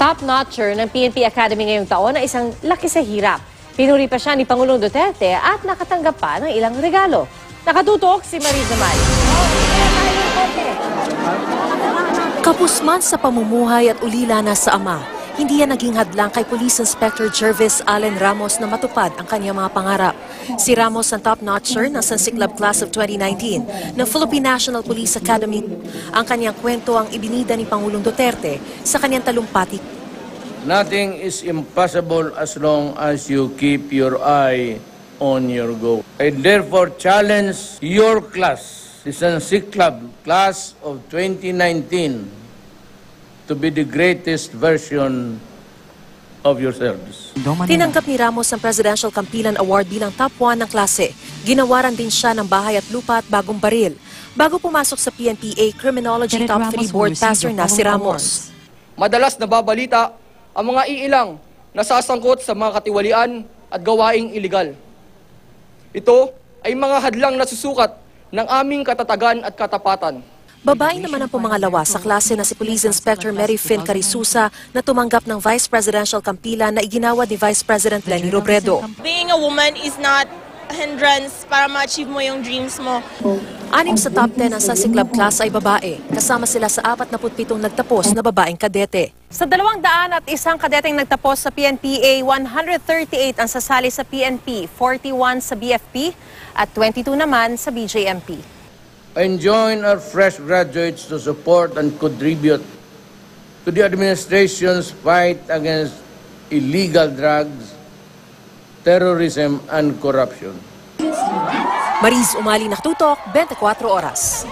Top-notcher ng PNP Academy ngayong taon ay isang laki sa hirap. Pinuri pa siya ni Pangulong Duterte at nakatanggap pa ng ilang regalo. Nakatutok si Marie Zamay. Kapusman sa pamumuhay at ulila na sa ama, hindi yan naging hadlang kay Police Inspector Jervis Allen Ramos na matupad ang kanyang mga pangarap. Si Ramos ang top-notcher ng San Ciclab Class of 2019 ng Philippine National Police Academy. Ang kanyang kwento ang ibinida ni Pangulong Duterte sa kanyang talumpati. Nothing is impossible as long as you keep your eye on your goal. I therefore challenge your class, the San Ciclab Class of 2019, to be the greatest version of yourselves. Tinanggap ni Ramos ang Presidential Kampilan Award bilang top 1 ng klase. Ginawaran din siya ng bahay at lupa at bagong baril. Bago pumasok sa PNPA Criminology Top 3 Board Passer na si Ramos. Madalas nababalita ang mga iilang nasasangkot sa mga katiwalian at gawaing iligal. Ito ay mga hadlang na susukat ng aming katatagan at katapatan. Babae naman ang pumangalawa sa klase na si Police Inspector Mary Fin Carisusa na tumanggap ng Vice Presidential Kampilan na iginawad ni Vice President Leni Robredo. Being a woman is not a hindrance para ma-achieve mo yung dreams mo. 6 sa top 10 ng San Ciclab Class ay babae. Kasama sila sa 47 nagtapos na babaeng kadete. Sa 201 kadeteng nagtapos sa PNPA, 138 ang sasali sa PNP, 41 sa BFP at 22 naman sa BJMP. I join our fresh graduates to support and contribute to the administration's fight against illegal drugs, terrorism, and corruption. Mariz Umali, Nakatutok, 24 Oras.